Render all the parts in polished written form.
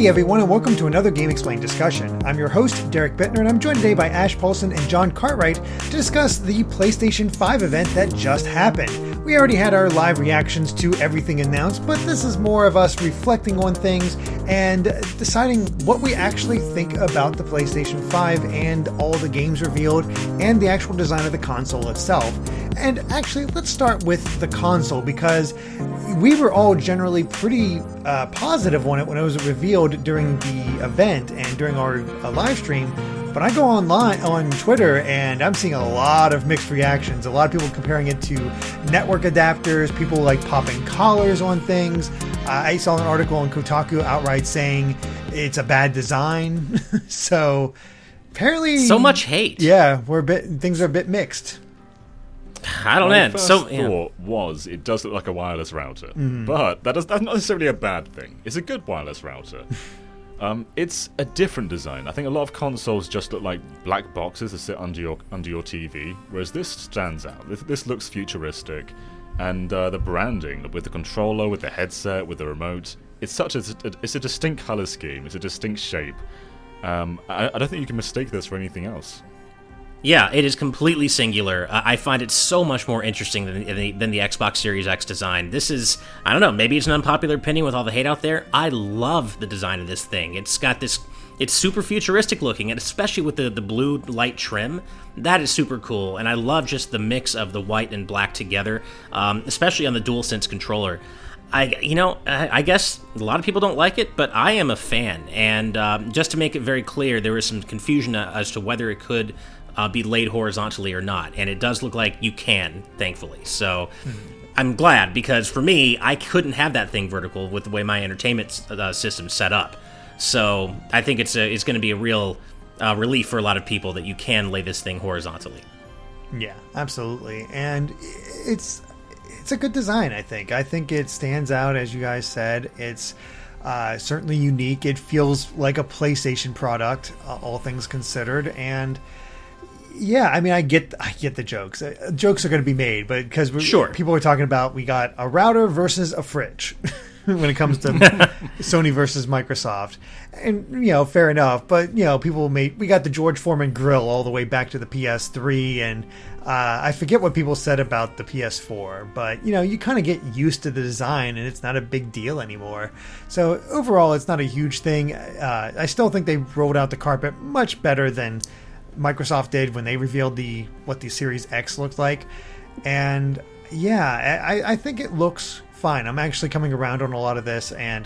Hey everyone, and welcome to another Game Explained discussion. I'm your host, Derek Bittner, and I'm joined today by Ash Paulson and John Cartwright to discuss the PlayStation 5 event that just happened. We already had our live reactions to everything announced, but this is more of us reflecting on things and deciding what we actually think about the PlayStation 5 and all the games revealed and the actual design of the console itself. And actually, let's start with the console, because we were all generally pretty positive on it when it was revealed during the event and during our live stream. But I go online on Twitter and I'm seeing a lot of mixed reactions. A lot of people comparing it to network adapters, people like popping collars on things. I saw an article on Kotaku outright saying it's a bad design. So apparently, so much hate. Yeah, things are a bit mixed. I don't know. My first thought was it does look like a wireless router, but that's not necessarily a bad thing. It's a good wireless router. It's a different design. I think a lot of consoles just look like black boxes that sit under your TV, whereas this stands out. This looks futuristic, and the branding with the controller, with the headset, with the remote, it's a distinct color scheme. It's a distinct shape. I don't think you can mistake this for anything else. Yeah, it is completely singular. I find it so much more interesting than the Xbox Series X design. This is, I don't know, maybe it's an unpopular opinion with all the hate out there. I love the design of this thing. It's super futuristic looking, and especially with the blue light trim, that is super cool. And I love just the mix of the white and black together, especially on the DualSense controller. I guess a lot of people don't like it, but I am a fan. And just to make it very clear, there was some confusion as to whether it could be laid horizontally or not, and it does look like you can, thankfully. So I'm glad, because for me, I couldn't have that thing vertical with the way my entertainment system's set up. So I think it's going to be a real relief for a lot of people that you can lay this thing horizontally. Yeah, absolutely, and it's a good design. I think it stands out, as you guys said. It's certainly unique. It feels like a PlayStation product, all things considered, and yeah, I mean, I get the jokes. Jokes are going to be made, but because people are talking about we got a router versus a fridge when it comes to Sony versus Microsoft, and fair enough. But we got the George Foreman grill all the way back to the PS3, and I forget what people said about the PS4, but you kind of get used to the design, and it's not a big deal anymore. So overall, it's not a huge thing. I still think they rolled out the carpet much better than Microsoft did when they revealed what the Series X looked like. And yeah, I think it looks fine. I'm actually coming around on a lot of this. And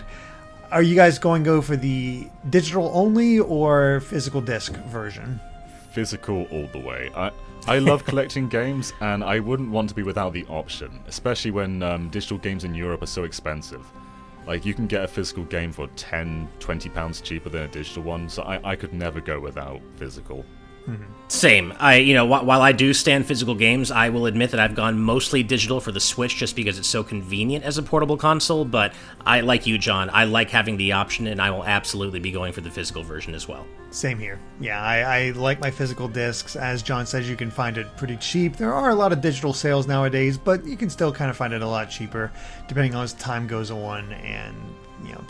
are you guys going to go for the digital only or physical disc version? Physical all the way. I love collecting games, and I wouldn't want to be without the option, especially when digital games in Europe are so expensive. Like, you can get a physical game for £10-20 cheaper than a digital one, so I could never go without physical. Same. While I do stand physical games, I will admit that I've gone mostly digital for the Switch just because it's so convenient as a portable console, but I, like you, John, I like having the option, and I will absolutely be going for the physical version as well. Same here. Yeah, I like my physical discs. As John says, you can find it pretty cheap. There are a lot of digital sales nowadays, but you can still kind of find it a lot cheaper depending on as time goes on and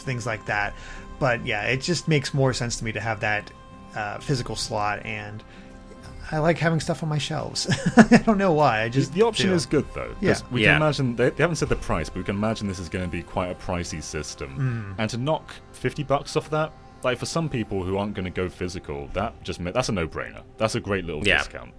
things like that. But yeah, it just makes more sense to me to have that physical slot, and I like having stuff on my shelves. I don't know why. The option is good, though. Yeah. We can imagine, they haven't said the price, but we can imagine this is going to be quite a pricey system. And to knock $50 off that, like, for some people who aren't going to go physical, that's a no-brainer. That's a great little discount.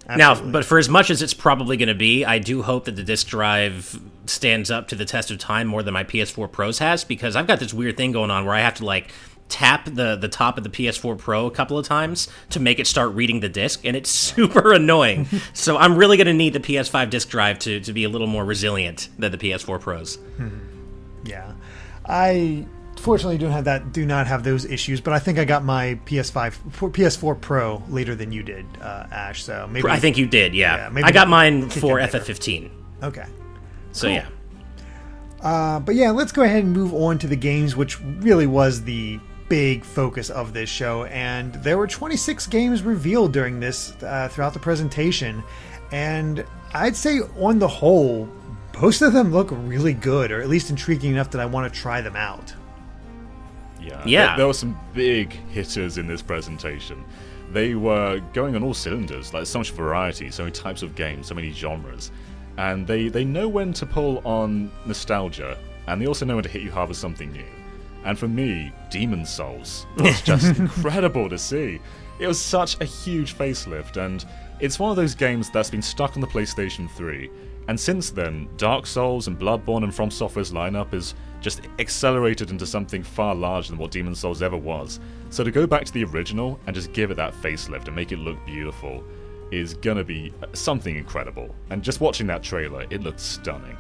Now, but for as much as it's probably going to be, I do hope that the disc drive stands up to the test of time more than my PS4 Pros has, because I've got this weird thing going on where I have to, tap the top of the PS4 Pro a couple of times to make it start reading the disc, and it's super annoying. So I'm really going to need the PS5 disc drive to be a little more resilient than the PS4 Pros. Yeah. I fortunately do not have those issues, but I think I got my PS4 Pro later than you did, Ash, so maybe I think you did, yeah. I got mine for FF15. Okay. So cool. Yeah. But yeah, let's go ahead and move on to the games, which really was the big focus of this show, and there were 26 games revealed during this throughout the presentation, and I'd say on the whole most of them look really good, or at least intriguing enough that I want to try them out. Yeah. There were some big hitters in this presentation. They were going on all cylinders, like so much variety, so many types of games, so many genres. And they know when to pull on nostalgia, and they also know when to hit you hard with something new. And for me, Demon's Souls was just incredible to see. It was such a huge facelift, and it's one of those games that's been stuck on the PlayStation 3. And since then, Dark Souls and Bloodborne and From Software's lineup is just accelerated into something far larger than what Demon's Souls ever was. So to go back to the original and just give it that facelift and make it look beautiful is gonna be something incredible. And just watching that trailer, it looked stunning.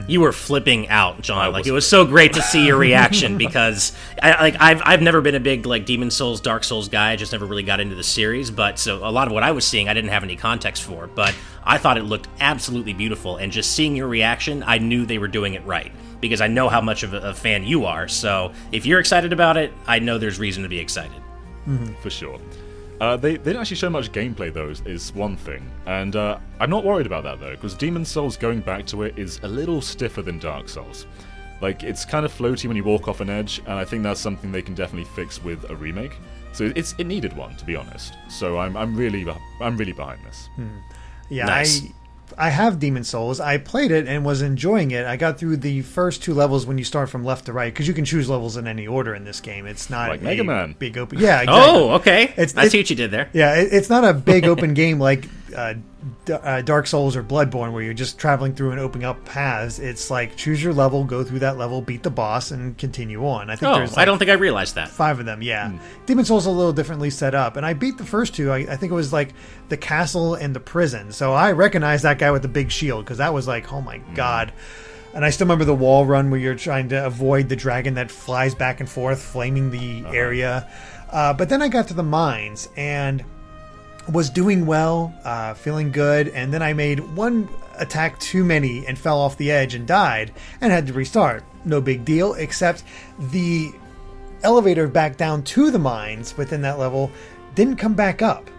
You were flipping out, John. Like, it was so great to see your reaction because I've never been a big like Demon Souls, Dark Souls guy. I just never really got into the series. But so a lot of what I was seeing, I didn't have any context for. But I thought it looked absolutely beautiful, and just seeing your reaction, I knew they were doing it right because I know how much of a fan you are. So if you're excited about it, I know there's reason to be excited. For sure. They didn't actually show much gameplay, though, is one thing. And I'm not worried about that, though, because Demon's Souls, going back to it, is a little stiffer than Dark Souls. Like, it's kind of floaty when you walk off an edge, and I think that's something they can definitely fix with a remake. So it needed one, to be honest. So I'm really behind this. Yeah, Nice. I have Demon Souls. I played it and was enjoying it. I got through the first 2 levels when you start from left to right, because you can choose levels in any order in this game. It's not Like Mega Man. big open. Yeah, exactly. Oh, okay. I see what you did there. Yeah, it's not a big open game like Dark Souls or Bloodborne, where you're just traveling through and opening up paths. It's like choose your level, go through that level, beat the boss, and continue on. I think there's like I don't think I realized that. 5 of them. Yeah, Demon Souls is a little differently set up, and I beat the first 2. I think it was like the castle and the prison. So I recognized that guy with the big shield because that was like, oh my god. And I still remember the wall run where you're trying to avoid the dragon that flies back and forth, flaming the area. But then I got to the mines and was doing well, feeling good, and then I made one attack too many and fell off the edge and died and had to restart. No big deal, except the elevator back down to the mines within that level didn't come back up.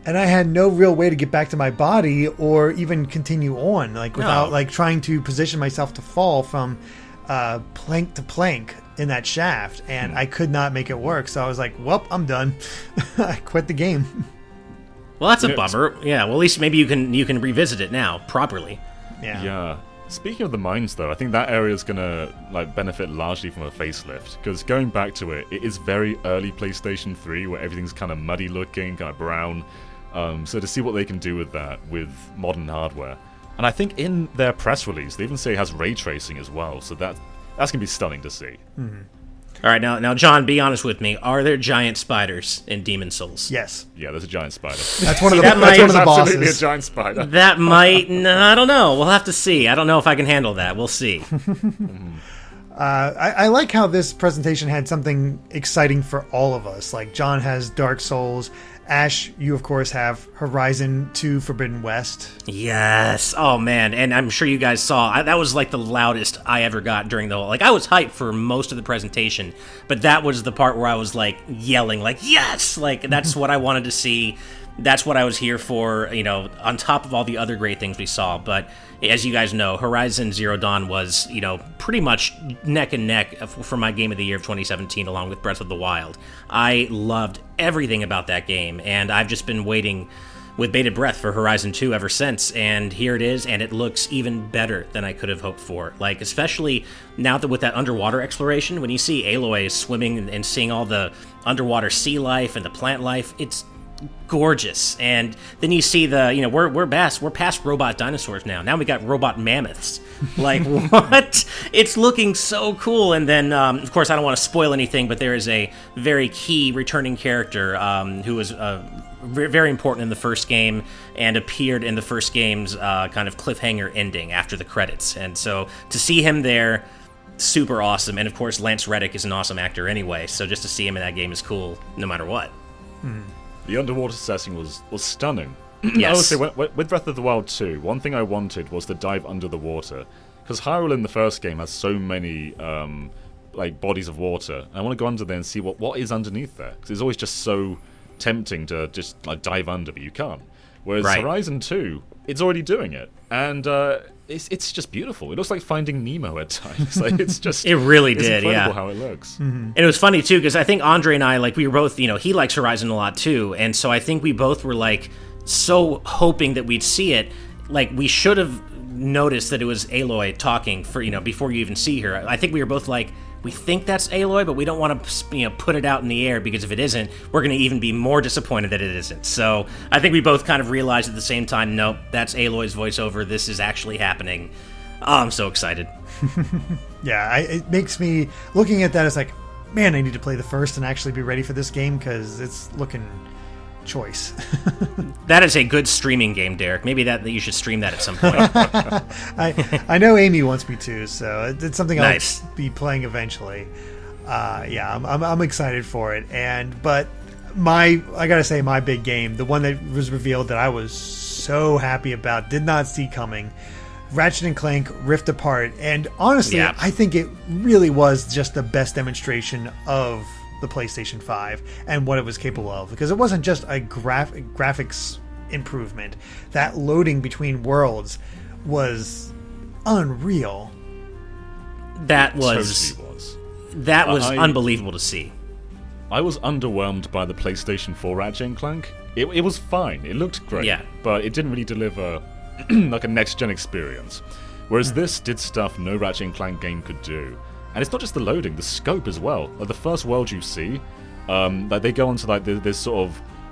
And I had no real way to get back to my body or even continue on, like without like trying to position myself to fall from plank to plank in that shaft, and I could not make it work. So I was like, well, I'm done. I quit the game. Well, that's a bummer. Yeah, well, at least maybe you can revisit it now properly. Yeah. Speaking of the mines, though, I think that area is gonna like benefit largely from a facelift, because going back to it, it is very early PlayStation 3 where everything's kind of muddy looking, kind of brown. So to see what they can do with that with modern hardware, and I think in their press release they even say it has ray tracing as well. So that's gonna be stunning to see. All right, now, John, be honest with me. Are there giant spiders in Demon Souls? Yes. Yeah, there's a giant spider. That's one of the, that that's might- one of the Absolutely a bosses. giant spider. That might... No, I don't know. We'll have to see. I don't know if I can handle that. We'll see. I like how this presentation had something exciting for all of us. Like, John has Dark Souls. Ash, you of course have Horizon 2 Forbidden West. Yes. Oh, man. And I'm sure you guys saw, that was like the loudest I ever got during the whole... Like, I was hyped for most of the presentation, but that was the part where I was, like, yelling, like, yes! Like, that's what I wanted to see. That's what I was here for, you know, on top of all the other great things we saw. But as you guys know, Horizon Zero Dawn was, you know, pretty much neck and neck for my game of the year of 2017, along with Breath of the Wild. I loved everything about that game, and I've just been waiting with bated breath for Horizon 2 ever since, and here it is, and it looks even better than I could have hoped for. Like, especially now that with that underwater exploration, when you see Aloy swimming and seeing all the underwater sea life and the plant life, it's gorgeous. And then you see the, you know, we're past robot dinosaurs now. Now we got robot mammoths. Like, what? It's looking so cool. And then, of course, I don't want to spoil anything, but there is a very key returning character who was very important in the first game and appeared in the first game's kind of cliffhanger ending after the credits. And so to see him there, super awesome. And of course, Lance Reddick is an awesome actor anyway, so just to see him in that game is cool no matter what. The underwater setting was stunning. Yes. I would say with Breath of the Wild 2, one thing I wanted was to dive under the water, because Hyrule in the first game has so many like bodies of water. I want to go under there and see what is underneath there, because it's always just so tempting to just like dive under, but you can't. Whereas Right. Horizon 2, it's already doing it, and it's just beautiful. It looks like Finding Nemo at times. Like, it's just it really it's did, incredible yeah. how it looks. And it was funny too because I think Andre and I, like, we were both, he likes Horizon a lot too, and so I think we both were like so hoping that we'd see it. Like, we should have noticed that it was Aloy talking for before you even see her. I think we were both like, we think that's Aloy, but we don't want to put it out in the air, because if it isn't, we're going to even be more disappointed that it isn't. So I think we both kind of realized at the same time, nope, that's Aloy's voiceover. This is actually happening. Oh, I'm so excited. Yeah, it makes me, looking at that, it's like, man, I need to play the first and actually be ready for this game, because it's looking choice. That is a good streaming game, Derek. Maybe that you should stream that at some point. I know Amy wants me to, so it's something Nice. I'll be playing eventually. Yeah, I'm excited for it. But I gotta say, my big game, the one that was revealed that I was so happy about, did not see coming, Ratchet & Clank Rift Apart. And honestly, Yeah. I think it really was just the best demonstration of the PlayStation 5 and what it was capable of, because it wasn't just a graphics improvement. That loading between worlds was unreal. That was Totally was. that was I- unbelievable to see. I was underwhelmed by the PlayStation 4 Ratchet & Clank. It was fine. It looked great. Yeah. But it didn't really deliver like a next-gen experience. Whereas this did stuff no Ratchet & Clank game could do. And it's not just the loading, the scope as well. Like, the first world you see, like, they go onto like this sort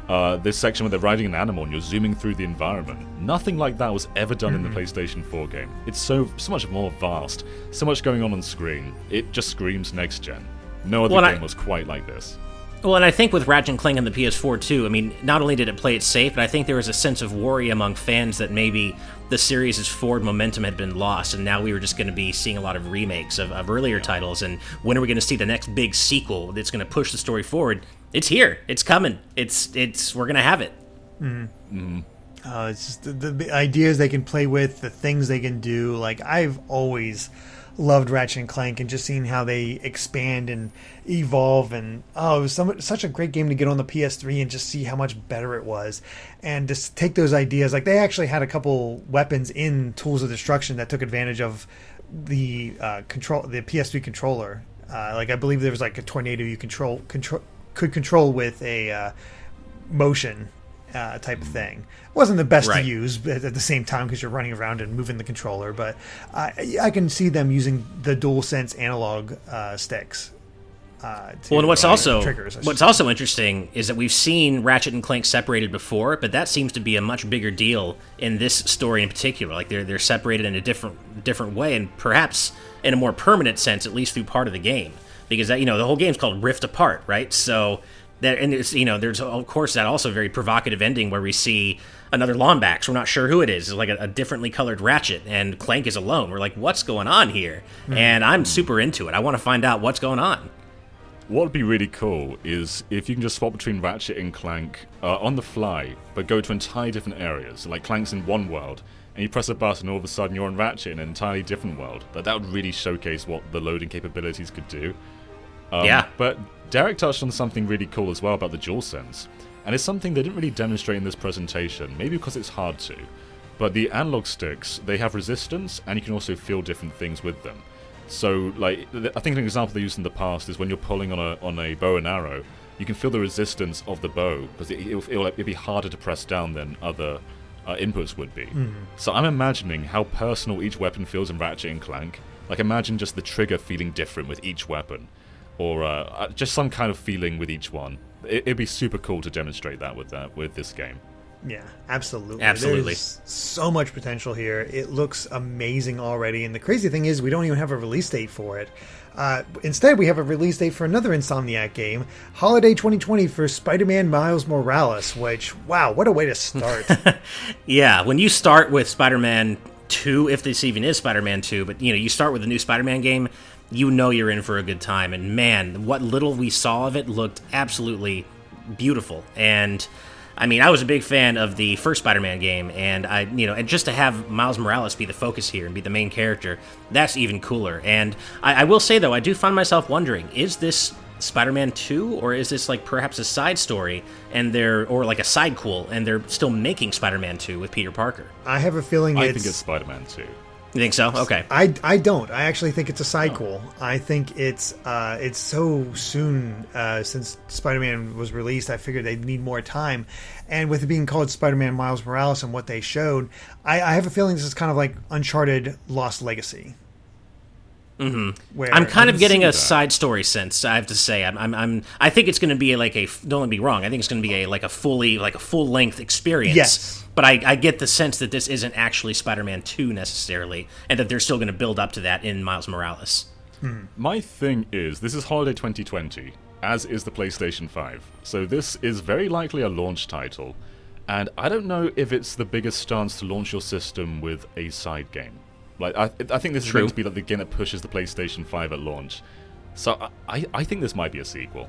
of this section where they're riding an animal and you're zooming through the environment. Nothing like that was ever done in the PlayStation 4 game. It's so much more vast, so much going on screen. It just screams next gen. No other game was quite like this. Well, and I think with Ratchet & Clank on the PS4 too, I mean, not only did it play it safe, but I think there was a sense of worry among fans that maybe the series' forward momentum had been lost, and now we were just going to be seeing a lot of remakes of earlier titles, and when are we going to see the next big sequel that's going to push the story forward? It's here. It's coming. We're going to have it. It's just the ideas they can play with, the things they can do. Like, I've always loved Ratchet and Clank, and just seeing how they expand and evolve, and it was such a great game to get on the PS3 and just see how much better it was, and just take those ideas. Like, they actually had a couple weapons in Tools of Destruction that took advantage of the the PS3 controller. Like, I believe there was like a tornado you could control with a motion type of thing. Wasn't the best to use, but at the same time, because you're running around and moving the controller. But I can see them using the DualSense analog sticks. Well, and what's also triggers, interesting is that we've seen Ratchet and Clank separated before, but that seems to be a much bigger deal in this story in particular. Like, they're separated in a different way, and perhaps in a more permanent sense, at least through part of the game, because that, the whole game's called Rift Apart, right? So that, and it's, there's of course that also very provocative ending where we see another Lombax. We're not sure who it is. It's like a differently colored Ratchet, and Clank is alone. We're like, what's going on here? And I'm super into it. I want to find out what's going on. What would be really cool is if you can just swap between Ratchet and Clank on the fly, but go to entirely different areas. Like, Clank's in one world, and you press a button, and all of a sudden you're on Ratchet in an entirely different world. That would really showcase what the loading capabilities could do. Yeah. But Derek touched on something really cool as well about the DualSense, and it's something they didn't really demonstrate in this presentation, maybe because it's hard to. But the analog sticks, they have resistance, and you can also feel different things with them. So, like, I think an example they used in the past is when you're pulling on a bow and arrow, you can feel the resistance of the bow, because it'll be harder to press down than other inputs would be. So I'm imagining how personal each weapon feels in Ratchet and Clank. Like, imagine just the trigger feeling different with each weapon, or just some kind of feeling with each one. It'd be super cool to demonstrate that with this game. Yeah, absolutely. Absolutely. There's so much potential here. It looks amazing already. And the crazy thing is, we don't even have a release date for it. Instead, we have a release date for another Insomniac game, Holiday 2020, for Spider-Man Miles Morales, which, wow, what a way to start. Yeah, when you start with Spider-Man 2, if this even is Spider-Man 2, but, you start with a new Spider-Man game, you're in for a good time. And, man, what little we saw of it looked absolutely beautiful. And I mean, I was a big fan of the first Spider-Man game, and and just to have Miles Morales be the focus here and be the main character, that's even cooler. And I will say, though, I do find myself wondering, is this Spider-Man 2, or is this like perhaps a side story, or like a sidequel, and they're still making Spider-Man 2 with Peter Parker? I have a feeling I think it's Spider-Man 2. You think so? Okay. I don't. I actually think it's a sequel. I think it's so soon since Spider-Man was released. I figured they'd need more time, and with it being called Spider-Man Miles Morales and what they showed, I have a feeling this is kind of like Uncharted Lost Legacy. Mm-hmm. I'm kind of getting a side story sense. I have to say, I think it's going to be like a. Don't let me wrong. I think it's going to be a full length experience. Yes. But I get the sense that this isn't actually Spider-Man 2 necessarily, and that they're still going to build up to that in Miles Morales. My thing is, this is holiday 2020, as is the PlayStation 5. So this is very likely a launch title, and I don't know if it's the biggest stance to launch your system with a side game. Like I think this is going to be like the game that pushes the PlayStation 5 at launch. So I think this might be a sequel.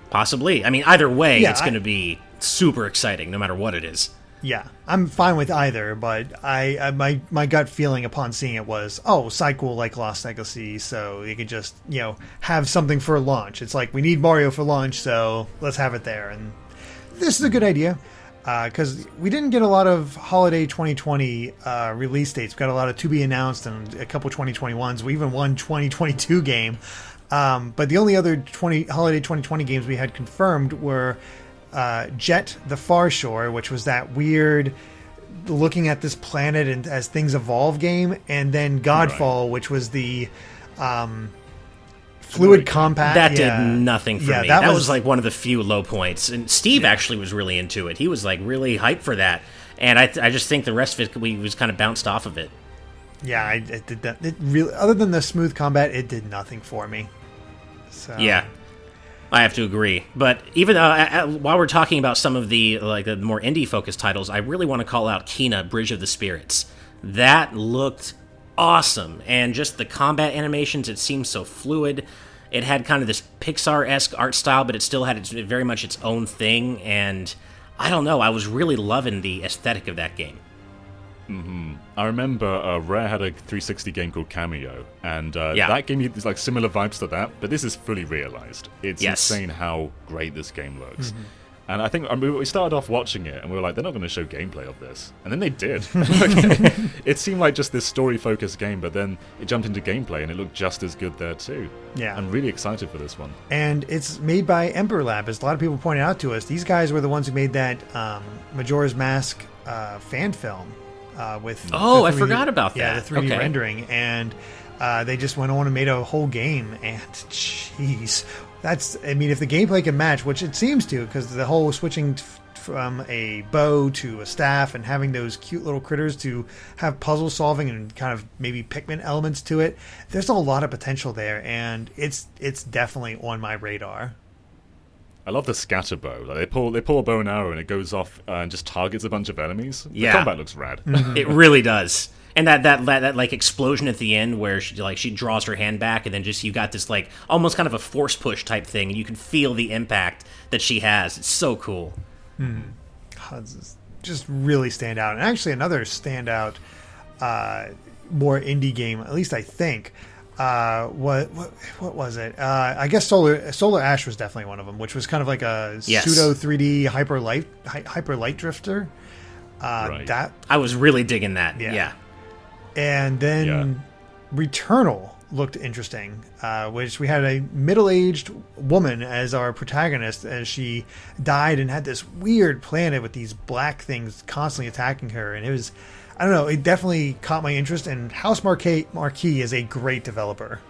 Possibly. I mean, either way, it's going to be super exciting, no matter what it is. Yeah, I'm fine with either, but my gut feeling upon seeing it was, sequel like Lost Legacy, so you could just have something for launch. It's like we need Mario for launch, so let's have it there, and this is a good idea. Because we didn't get a lot of holiday 2020 release dates. We got a lot of to be announced and a couple 2021s. We even won 2022 game. But the only other holiday 2020 games we had confirmed were Jet: The Far Shore, which was that weird looking at this planet and as things evolve game, and then Godfall, which was the fluid combat. That did nothing for me. That was like one of the few low points. And Steve actually was really into it. He was like really hyped for that. And I just think the rest of it, we was kind of bounced off of it. Yeah, it did that. It really, other than the smooth combat, it did nothing for me. So. Yeah, I have to agree. But even while we're talking about some of the more indie focused titles, I really want to call out Kena: Bridge of the Spirits. That looked awesome, and just the combat animations, it seemed so fluid. It had kind of this Pixar-esque art style, but it still had very much its own thing, and I don't know, I was really loving the aesthetic of that game. I remember Rare had a 360 game called Cameo, and that gave me like similar vibes to that, but this is fully realized. It's insane how great this game looks. And I think we started off watching it, and we were like, they're not going to show gameplay of this. And then they did. It seemed like just this story-focused game, but then it jumped into gameplay, and it looked just as good there, too. Yeah. I'm really excited for this one. And it's made by Ember Lab, as a lot of people pointed out to us. These guys were the ones who made that Majora's Mask fan film with... I forgot about that. Yeah, the 3D rendering. And they just went on and made a whole game, and jeez... if the gameplay can match, which it seems to, because the whole switching from a bow to a staff and having those cute little critters to have puzzle solving and kind of maybe Pikmin elements to it, there's a lot of potential there, and it's definitely on my radar. I love the scatter bow. Like they pull a bow and arrow and it goes off and just targets a bunch of enemies. Yeah. The combat looks rad. It really does. And that like explosion at the end where she draws her hand back and then just you got this like almost kind of a force push type thing and you can feel the impact that she has. It's so cool. Just really stand out. And actually another standout more indie game, at least I think. What was it? I guess Solar Ash was definitely one of them, which was kind of like a pseudo 3D hyper light drifter. Right. That I was really digging that. Yeah. And then Returnal looked interesting, which we had a middle-aged woman as our protagonist as she died and had this weird planet with these black things constantly attacking her. And it was, I don't know, it definitely caught my interest. And House Marquee is a great developer.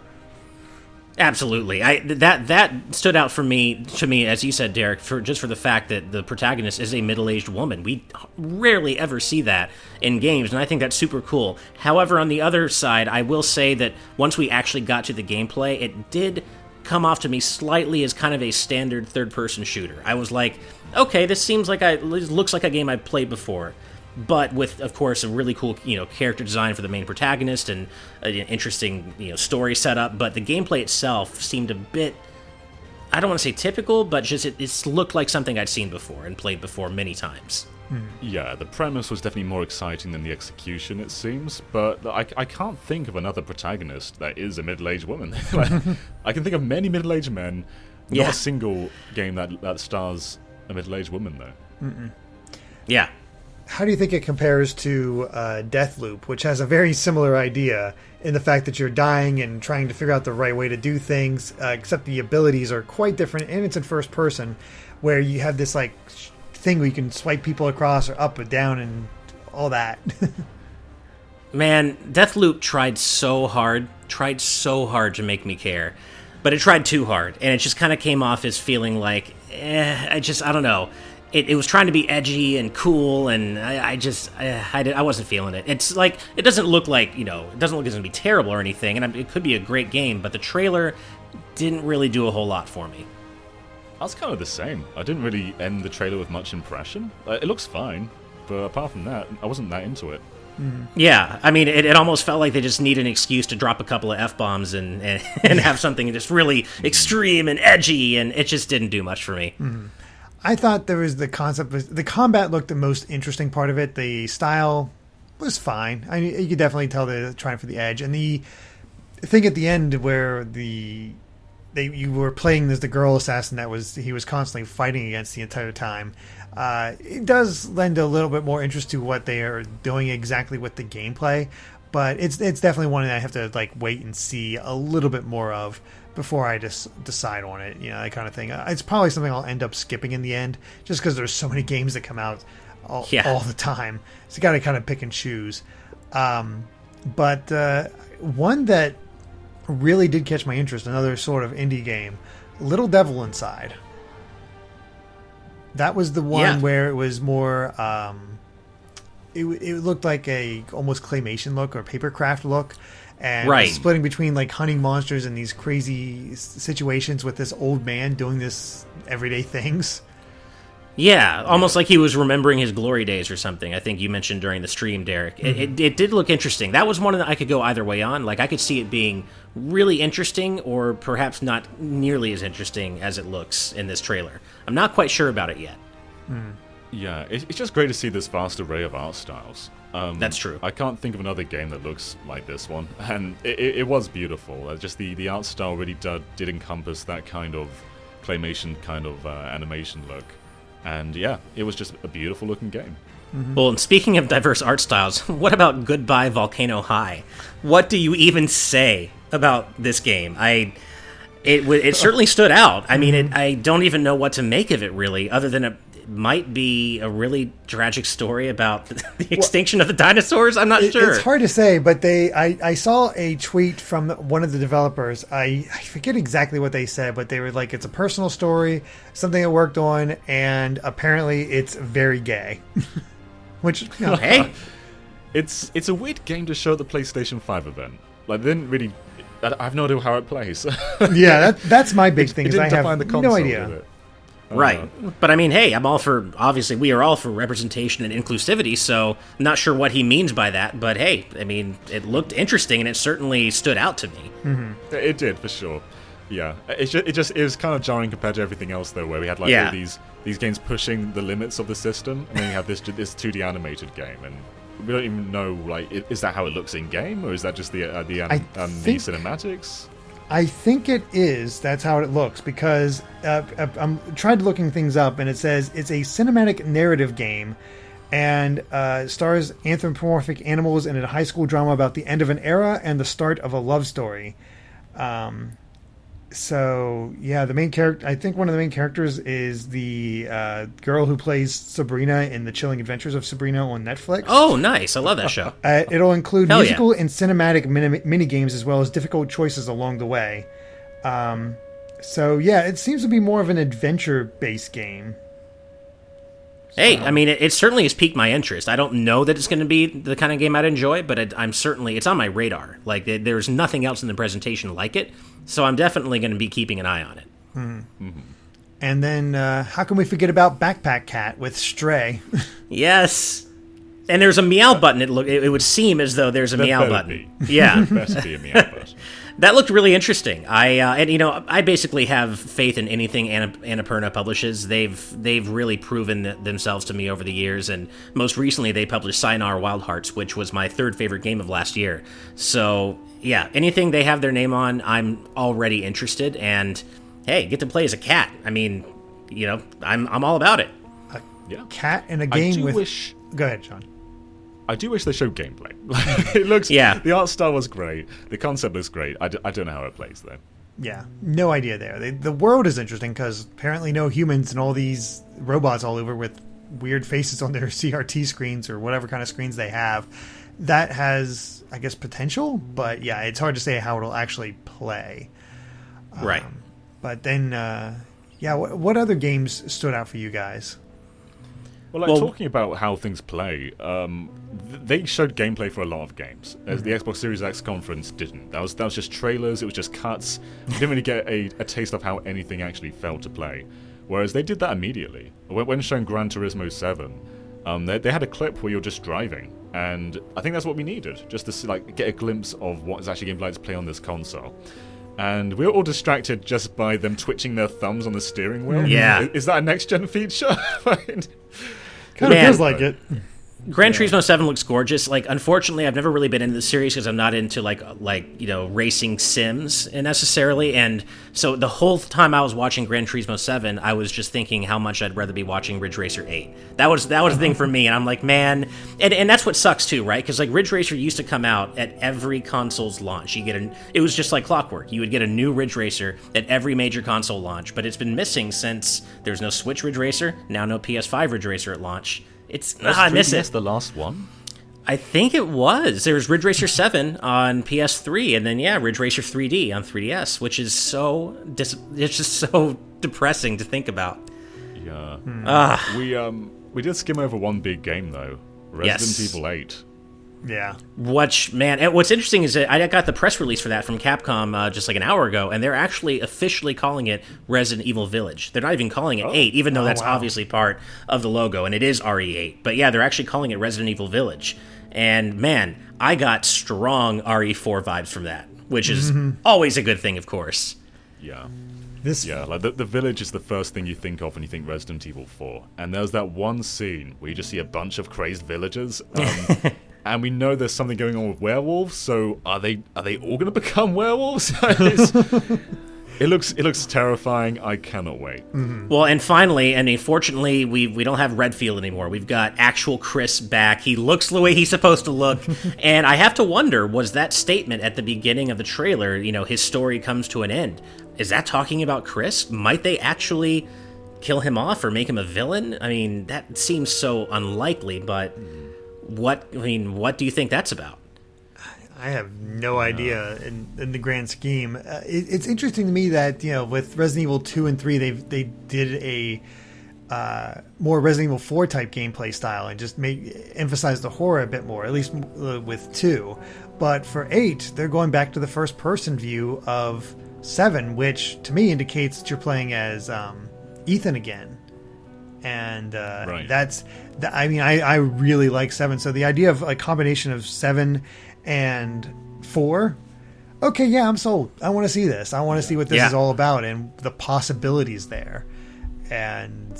Absolutely. That stood out to me, as you said, Derek, for the fact that the protagonist is a middle-aged woman. We rarely ever see that in games, and I think that's super cool. However, on the other side, I will say that once we actually got to the gameplay, it did come off to me slightly as kind of a standard third-person shooter. I was like, okay, this looks like a game I've played before. But with, of course, a really cool, character design for the main protagonist and an interesting, story setup. But the gameplay itself seemed a bit, I don't want to say typical, but just it looked like something I'd seen before and played before many times. Yeah, the premise was definitely more exciting than the execution, it seems. But I can't think of another protagonist that is a middle-aged woman. I can think of many middle-aged men, not a single game that stars a middle-aged woman, though. Yeah. how do you think it compares to Deathloop, which has a very similar idea in the fact that you're dying and trying to figure out the right way to do things, except the abilities are quite different, and it's in first person, where you have this like thing where you can swipe people across or up or down and all that. Man, Deathloop tried so hard to make me care, but it tried too hard, and it just kind of came off as feeling like, I don't know. It was trying to be edgy and cool, and I wasn't feeling it. It's like, it doesn't look like, it doesn't look like it's going to be terrible or anything, and it could be a great game, but the trailer didn't really do a whole lot for me. I was kind of the same. I didn't really end the trailer with much impression. It looks fine, but apart from that, I wasn't that into it. Mm-hmm. Yeah, I mean, it almost felt like they just need an excuse to drop a couple of F-bombs and have something just really extreme and edgy, and it just didn't do much for me. Mm-hmm. I thought there was the combat looked the most interesting part of it. The style was fine. I mean, you could definitely tell they're trying for the edge. And the thing at the end where you were playing as the girl assassin he was constantly fighting against the entire time. It does lend a little bit more interest to what they are doing exactly with the gameplay, but it's definitely one that I have to like wait and see a little bit more of before I just decide on it, that kind of thing. It's probably something I'll end up skipping in the end, just because there's so many games that come out all the time. So you got to kind of pick and choose. But one that really did catch my interest, another sort of indie game, Little Devil Inside. That was the one where it was more... it looked like a almost claymation look or papercraft look. And splitting between like hunting monsters and these crazy situations with this old man doing this everyday things. Yeah, almost like he was remembering his glory days or something. I think you mentioned during the stream, Derek. Mm-hmm. It did look interesting. That was one that I could go either way on. Like, I could see it being really interesting or perhaps not nearly as interesting as it looks in this trailer. I'm not quite sure about it yet. Mm. Yeah, it's just great to see this vast array of art styles. That's true. I can't think of another game that looks like this one, and it was beautiful. Just the art style really did encompass that kind of claymation kind of animation look, and yeah, it was just a beautiful looking game. Mm-hmm. Well, and speaking of diverse art styles, what about Goodbye Volcano High? What do you even say about this game? It certainly stood out. I mean, I don't even know what to make of it really, other than it might be a really tragic story about the extinction of the dinosaurs. I'm not sure. It's hard to say, but I saw a tweet from one of the developers. I forget exactly what they said, but they were like, it's a personal story, something I worked on, and apparently it's very gay. Which, hey, it's a weird game to show at the PlayStation 5 event. Like, they didn't really. I have no idea how it plays. Yeah, that's my big thing. Is I have no idea. With it. Right. But I mean, hey, obviously we are all for representation and inclusivity, so I'm not sure what he means by that, but hey, I mean, it looked interesting and it certainly stood out to me. Mm-hmm. It did, for sure. Yeah. It was kind of jarring compared to everything else, though, where we had like all these games pushing the limits of the system, and then you have this 2D animated game, and we don't even know, like, is that how it looks in game, or is that just the cinematics? I think it is. That's how it looks, because I'm tried looking things up, and it says it's a cinematic narrative game, and stars anthropomorphic animals in a high school drama about the end of an era and the start of a love story. So yeah, the main character. I think one of the main characters is the girl who plays Sabrina in The Chilling Adventures of Sabrina on Netflix. Oh, nice! I love that show. It'll include musical and cinematic mini games as well as difficult choices along the way. So yeah, it seems to be more of an adventure-based game. Hey, I mean, it certainly has piqued my interest. I don't know that it's going to be the kind of game I'd enjoy, but it's on my radar. Like, there's nothing else in the presentation like it, so I'm definitely going to be keeping an eye on it. Mm-hmm. Mm-hmm. And then, how can we forget about Backpack Cat with Stray? Yes. And there's a meow button. It would seem as though there's a meow button. Yeah. Best be a meow button. That looked really interesting. I basically have faith in anything Annapurna publishes. They've really proven themselves to me over the years, and most recently they published Sayonara Wild Hearts, which was my third favorite game of last year. So yeah, anything they have their name on, I'm already interested. And hey, get to play as a cat. I mean, I'm all about it. A cat in a game with Go ahead, Sean. I do wish they showed gameplay. It looks, the art style was great. The concept looks great. I don't know how it plays though. Yeah, no idea there. The world is interesting because apparently no humans and all these robots all over with weird faces on their CRT screens or whatever kind of screens they have. That has, I guess, potential, but yeah, it's hard to say how it'll actually play. Right. But then, what other games stood out for you guys? Well, talking about how things play, they showed gameplay for a lot of games. As the Xbox Series X conference didn't. That was just trailers. It was just cuts. We didn't really get a taste of how anything actually felt to play. Whereas they did that immediately. When showing Gran Turismo 7, they had a clip where you're just driving, and I think that's what we needed, just to get a glimpse of what is actually going to be like to play on this console. And we were all distracted just by them twitching their thumbs on the steering wheel. Yeah. Is that a next-gen feature? Kind of feels like it. Gran Turismo 7 looks gorgeous. Unfortunately, I've never really been into the series because I'm not into racing sims necessarily. And so the whole time I was watching Gran Turismo 7, I was just thinking how much I'd rather be watching Ridge Racer 8. That was the thing for me. And I'm like, man, and that's what sucks too, right? Because Ridge Racer used to come out at every console's launch. It was just like clockwork. You would get a new Ridge Racer at every major console launch, but it's been missing since there's no Switch Ridge Racer, now no PS5 Ridge Racer at launch. I miss it. The last one? I think it was. There was Ridge Racer 7 on PS3, and then Ridge Racer 3D on 3DS, which is it's just so depressing to think about. Yeah. We did skim over one big game though, Resident Evil 8. Yeah. What's interesting is that I got the press release for that from Capcom just an hour ago, and they're actually officially calling it Resident Evil Village. They're not even calling it 8, even though that's obviously part of the logo, and it is RE8. But yeah, they're actually calling it Resident Evil Village. And man, I got strong RE4 vibes from that, which is always a good thing, of course. Yeah. The village is the first thing you think of when you think Resident Evil 4. And there's that one scene where you just see a bunch of crazed villagers. And we know there's something going on with werewolves, so are they all going to become werewolves? It looks terrifying. I cannot wait. Mm-hmm. Well, and finally, fortunately, we don't have Redfield anymore. We've got actual Chris back. He looks the way he's supposed to look. And I have to wonder, was that statement at the beginning of the trailer, his story comes to an end, is that talking about Chris? Might they actually kill him off or make him a villain? I mean, that seems so unlikely, but what do you think that's about? I have no idea in the grand scheme. It's interesting to me that, with Resident Evil 2 and 3, they did a more Resident Evil 4 type gameplay style and just emphasize the horror a bit more, at least with 2. But for 8, they're going back to the first person view of 7, which to me indicates that you're playing as Ethan again. And I really like 7. So the idea of a combination of 7 and 4, okay, yeah, I'm sold. I want to see this. I want to see what this is all about and the possibilities there. And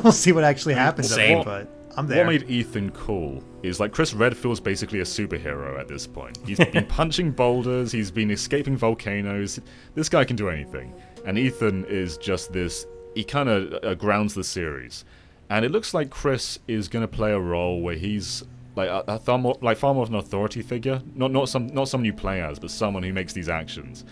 we'll see what actually happens. But I'm there. What made Ethan cool is Chris Redfield's basically a superhero at this point. He's been punching boulders. He's been escaping volcanoes. This guy can do anything. And Ethan is just this. He kind of grounds the series, and it looks like Chris is going to play a role where he's far more of an authority figure, not someone you play as, but someone who makes these actions.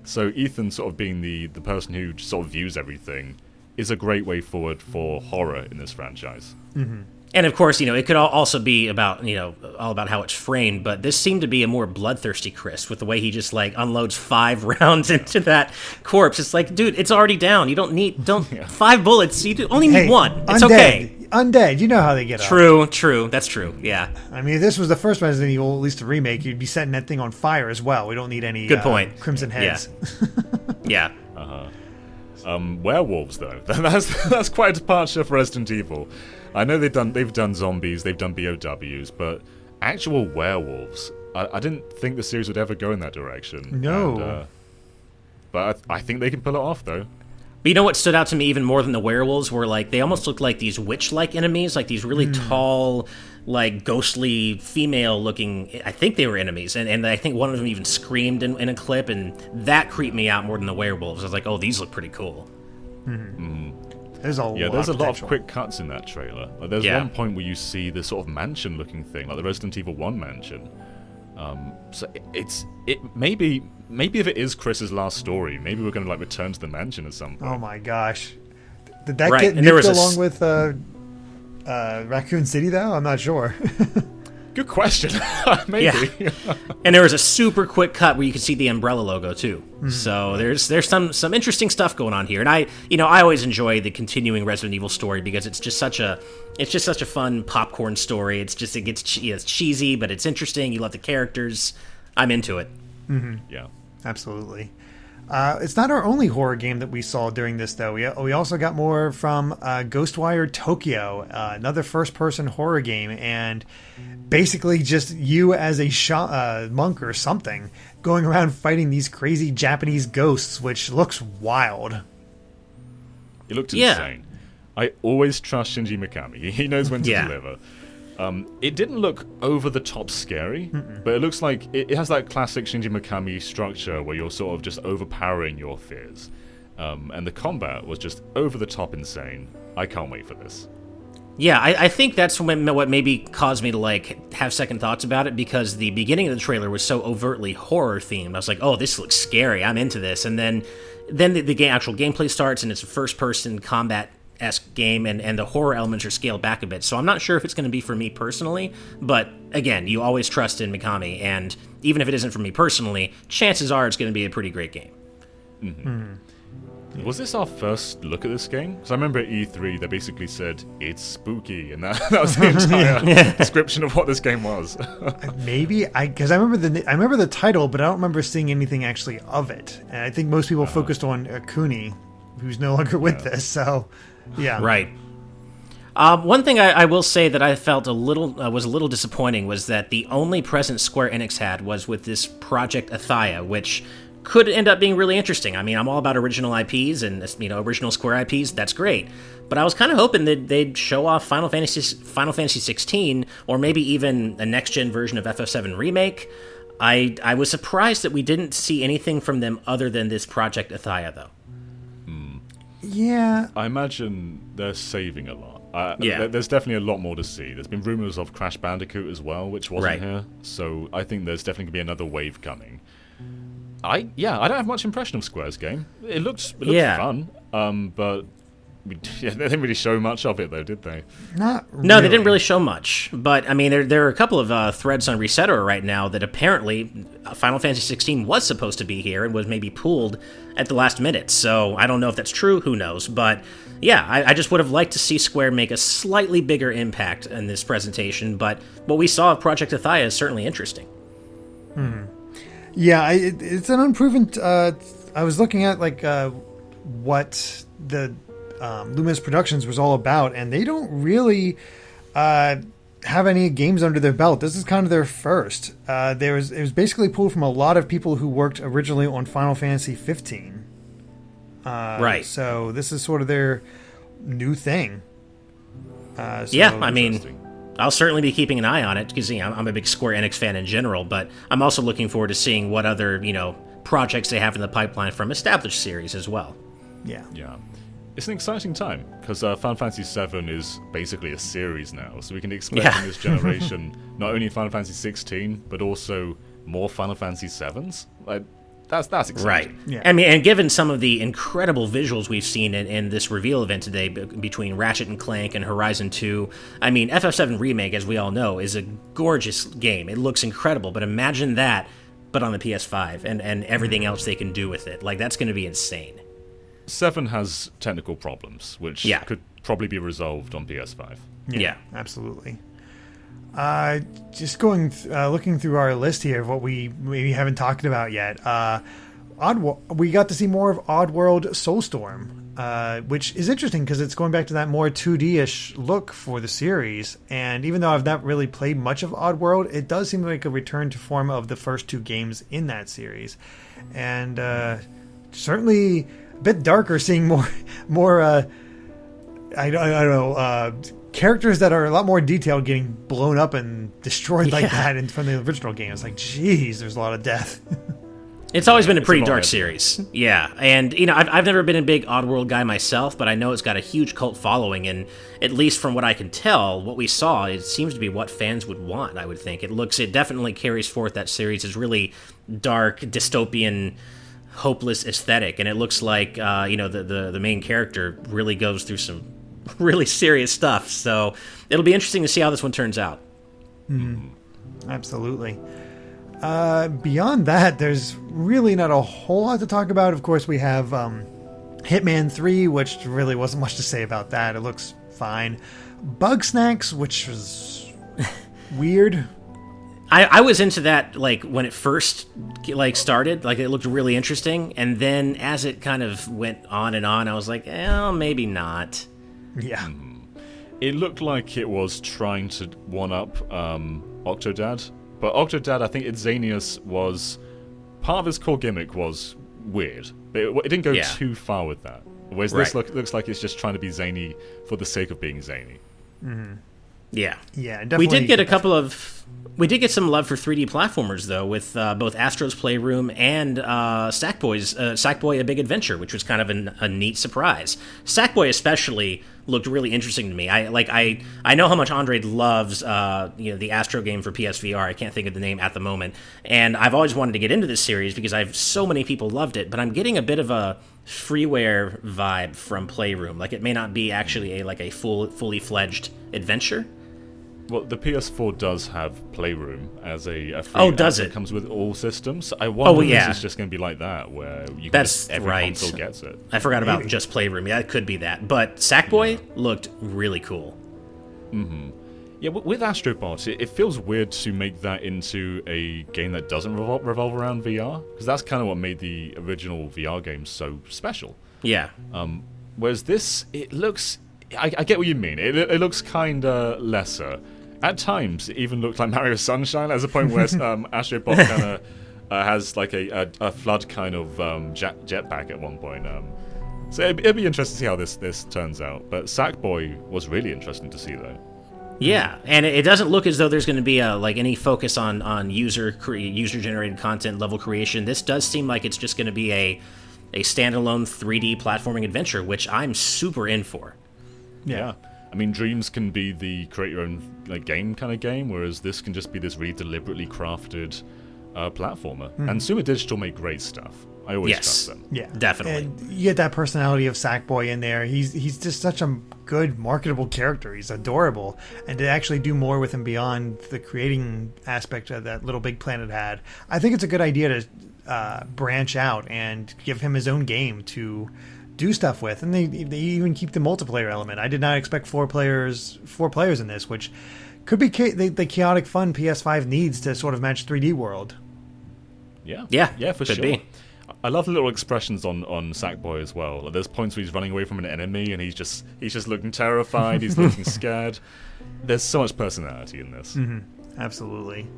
So Ethan sort of being the person who sort of views everything is a great way forward for horror in this franchise. Mm-hmm. And of course, it could also be about, all about how it's framed, but this seemed to be a more bloodthirsty Chris with the way he just unloads 5 rounds into that corpse. It's like, dude, it's already down. You don't need 5 bullets. You only need 1. It's okay. Undead. You know how they get up. True. That's true. Yeah. I mean, if this was the first Resident Evil, at least a remake, you'd be setting that thing on fire as well. We don't need any good point. Crimson Heads. Yeah. Werewolves, though. That's quite a departure for Resident Evil. I know they've done zombies, they've done BOWs, but actual werewolves, I didn't think the series would ever go in that direction. No. And, but I think they can pull it off, though. But you know what stood out to me even more than the werewolves were they almost looked like these witch-like enemies, these really tall, ghostly female-looking. I think they were enemies, and I think one of them even screamed in a clip, and that creeped me out more than the werewolves. I was like, oh, these look pretty cool. Mm-hmm. There's a there's a lot of potential. quick cuts in that trailer. Like, there's one point where you see this sort of mansion-looking thing, like the Resident Evil 1 mansion. So maybe if it is Chris's last story, maybe we're going to like return to the mansion at some point. Oh my gosh, did that Right, get and there was nuked along with Raccoon City though? I'm not sure. Good question. Maybe. Yeah. And there was a super quick cut where you could see the Umbrella logo too. So there's some interesting stuff going on here. And I always enjoy the continuing Resident Evil story because it's just such a fun popcorn story. It's cheesy, but it's interesting. You love the characters. I'm into it. Mm-hmm. Yeah. Absolutely. It's not our only horror game that we saw during this, though. We also got more from Ghostwire Tokyo, another first-person horror game, and basically just you as a monk or something going around fighting these crazy Japanese ghosts, which looks wild. It looked insane. I always trust Shinji Mikami. He knows when to deliver. It didn't look over-the-top scary, but it looks like it has that classic Shinji Mikami structure where you're sort of just overpowering your fears. And the combat was just over-the-top insane. I can't wait for this. Yeah, I think that's what maybe caused me to like have second thoughts about it, because the beginning of the trailer was so overtly horror-themed. I was like, oh, this looks scary. I'm into this. And then the actual gameplay starts, and it's a first-person combat-esque game, and the horror elements are scaled back a bit. So I'm not sure if it's going to be for me personally, but again, you always trust in Mikami, and even if it isn't for me personally, chances are it's going to be a pretty great game. Was this our first look at this game? Because I remember at E3 they basically said it's spooky, and that was the entire description of what this game was. Maybe because I remember the title, but I don't remember seeing anything actually of it. And I think most people focused on Kuni, who's no longer with this. So, yeah, right. One thing I will say that I felt was a little disappointing was that the only presence Square Enix had was with this Project Athia, which could end up being really interesting. I mean, I'm all about original IPs and original Square IPs. That's great, but I was kind of hoping that they'd show off Final Fantasy 16, or maybe even a next gen version of FF7 remake. I was surprised that we didn't see anything from them other than this Project Athia, though. Yeah, I imagine they're saving a lot. There's definitely a lot more to see. There's been rumors of Crash Bandicoot as well, which wasn't here. So I think there's definitely going to be another wave coming. I don't have much impression of Square's game. It looked fun, but they didn't really show much of it, though, did they? Not really. No, they didn't really show much. But, I mean, there are a couple of threads on Resetter right now that apparently Final Fantasy 16 was supposed to be here and was maybe pulled at the last minute. So I don't know if that's true. Who knows? But, yeah, I just would have liked to see Square make a slightly bigger impact in this presentation. But what we saw of Project Athia is certainly interesting. Yeah, it's an unproven. I was looking at what the Luminous Productions was all about, and they don't really have any games under their belt. This is kind of their first. It was basically pulled from a lot of people who worked originally on Final Fantasy 15. Right. So this is sort of their new thing. I mean, I'll certainly be keeping an eye on it because I'm a big Square Enix fan in general, but I'm also looking forward to seeing what other projects they have in the pipeline from established series as well. Yeah. It's an exciting time because Final Fantasy VII is basically a series now, so we can expect in this generation not only Final Fantasy 16 but also more Final Fantasy 7s. That's exciting. Right. Yeah. I mean, and given some of the incredible visuals we've seen in this reveal event today between Ratchet and Clank and Horizon 2, I mean, FF7 Remake, as we all know, is a gorgeous game. It looks incredible, but imagine that, but on the PS5 and everything else they can do with it. That's going to be insane. 7 has technical problems, which could probably be resolved on PS5. Yeah. Absolutely. Just looking through our list here of what we maybe haven't talked about yet. We got to see more of Oddworld Soulstorm, which is interesting because it's going back to that more 2D-ish look for the series. And even though I've not really played much of Oddworld, it does seem like a return to form of the first two games in that series. And certainly a bit darker, seeing more I don't know, characters that are a lot more detailed getting blown up and destroyed like that from the original game. It's like, geez, there's a lot of death. It's always been a pretty dark heavy. series. Yeah, and I've never been a big Oddworld guy myself, but I know it's got a huge cult following, and at least from what I can tell, what we saw, it seems to be what fans would want, I would think. It definitely carries forth that series' really dark, dystopian, hopeless aesthetic, and it looks like the main character really goes through some really serious stuff, so it'll be interesting to see how this one turns out. Absolutely. Beyond that, there's really not a whole lot to talk about. Of course, we have Hitman 3, which really wasn't much to say about that. It looks fine. Bug Snacks, which was weird. I was into that when it first started. It looked really interesting, and then as it kind of went on and on, I was like, maybe not. Yeah. It looked like it was trying to one-up Octodad. But Octodad, I think its zaniness was... Part of its core gimmick was weird. It didn't go too far with that. Whereas this looks like it's just trying to be zany for the sake of being zany. Mm-hmm. Yeah. Yeah, definitely. We did get some love for 3D platformers, though, with both Astro's Playroom and Sackboy: A Big Adventure, which was kind of a neat surprise. Sackboy especially looked really interesting to me. I know how much Andre loves the Astro game for PSVR. I can't think of the name at the moment, and I've always wanted to get into this series because so many people loved it. But I'm getting a bit of a freeware vibe from Playroom. It may not be actually a fully fledged adventure. Well, the PS4 does have Playroom as a free app does that it? comes with all systems. I wonder if this is just going to be like that, where every console gets it. I forgot about just Playroom. Yeah, it could be that. But Sackboy looked really cool. Mm-hmm. Yeah, with AstroBot, it feels weird to make that into a game that doesn't revolve around VR, because that's kind of what made the original VR games so special. Yeah. Whereas this, it looks... I get what you mean. It looks kind of lesser. At times, it even looked like Mario Sunshine. There's a point where AstroBot kind of has a flood kind of jetpack at one point. So it'd be interesting to see how this turns out. But Sackboy was really interesting to see, though. Yeah, and it doesn't look as though there's going to be any focus on user-generated content level creation. This does seem like it's just going to be a standalone 3D platforming adventure, which I'm super in for. Yeah. I mean, Dreams can be the create your own game kind of game, whereas this can just be this really deliberately crafted platformer. And Sumo Digital make great stuff. I always trust them. Yeah, definitely. And you get that personality of Sackboy in there. He's just such a good, marketable character. He's adorable. And to actually do more with him beyond the creating aspect of that Little Big Planet had, I think it's a good idea to branch out and give him his own game to do stuff with. And they even keep the multiplayer element. I did not expect four players in this, which could be the chaotic fun PS5 needs to sort of match 3D World. Yeah, for sure. Be. I love the little expressions on Sackboy as well. There's points where he's running away from an enemy and he's just looking terrified. He's looking scared. There's so much personality in this. Mm-hmm. Absolutely.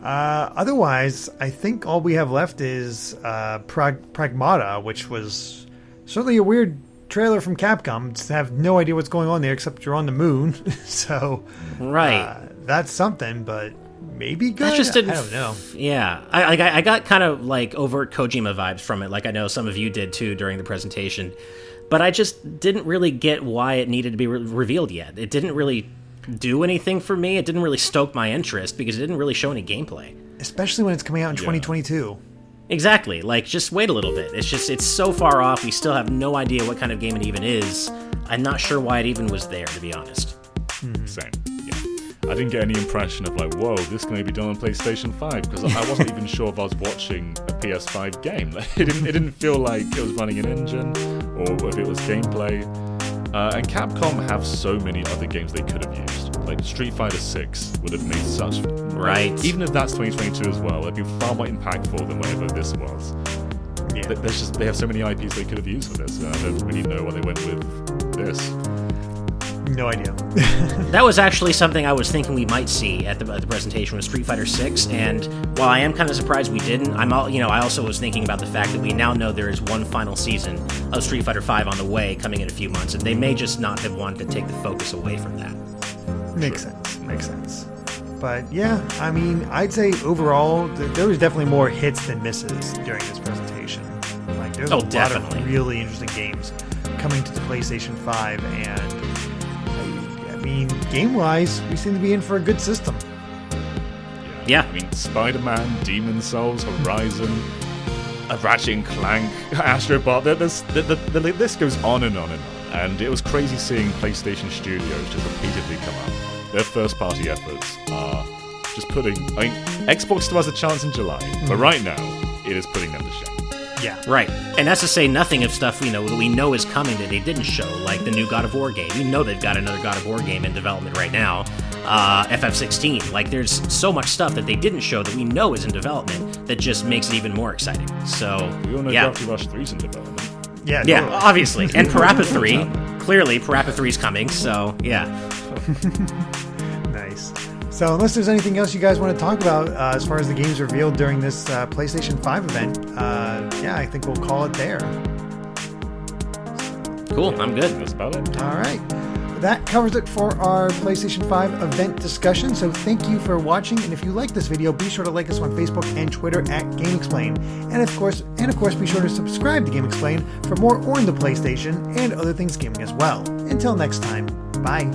Otherwise, I think all we have left is Pragmata, which was certainly a weird trailer from Capcom. Just have no idea what's going on there except you're on the moon. So that's something, but maybe good. That just didn't. I don't know. Yeah, I got kind of overt Kojima vibes from it, like I know some of you did too during the presentation, but I just didn't really get why it needed to be revealed yet. It didn't really do anything for me. It didn't really stoke my interest because it didn't really show any gameplay. Especially when it's coming out in 2022. Exactly. Just wait a little bit. It's so far off. We still have no idea what kind of game it even is. I'm not sure why it even was there, to be honest. Same. Yeah. I didn't get any impression of whoa, this can maybe be done on PlayStation 5 because I wasn't even sure if I was watching a PS5 game. It didn't feel like it was running an engine or if it was gameplay. And Capcom have so many other games they could have used. Like Street Fighter 6 would have made such... Right. Even if that's 2022 as well, it'd be far more impactful than whatever this was. Yeah. They have so many IPs they could have used for this, and I don't really know why they went with this. No idea. That was actually something I was thinking we might see at the presentation with Street Fighter 6, and while I am kind of surprised we didn't, I also was thinking about the fact that we now know there is one final season of Street Fighter 5 on the way, coming in a few months, and they may just not have wanted to take the focus away from that. Makes sense. But yeah, I mean, I'd say overall, there was definitely more hits than misses during this presentation. Like, there's a lot definitely. of really interesting games coming to the PlayStation 5, and I mean, game-wise, we seem to be in for a good system. Yeah. I mean, Spider-Man, Demon Souls, Horizon, Ratchet Clank, AstroBot. The list goes on and on and on. And it was crazy seeing PlayStation Studios just repeatedly come out. Their first-party efforts are just putting... I mean, Xbox still has a chance in July, but right now, it is putting them to shame. Yeah. Right. And that's to say nothing of stuff that we know is coming that they didn't show, like the new God of War game. We know they've got another God of War game in development right now. FF16. Like, there's so much stuff that they didn't show that we know is in development that just makes it even more exciting. So, We all know yeah. Gravity Rush 3's in development. Yeah, Yeah, totally. obviously. And Parappa 3. Clearly, Parappa 3's coming, so, yeah. Nice. So unless there's anything else you guys want to talk about as far as the games revealed during this PlayStation 5 event, yeah, I think we'll call it there. Cool, I'm good. That's about it. All right. That covers it for our PlayStation 5 event discussion. So thank you for watching. And if you like this video, be sure to like us on Facebook and Twitter at GameXplain. And of course, be sure to subscribe to GameXplain for more on the PlayStation and other things gaming as well. Until next time, bye.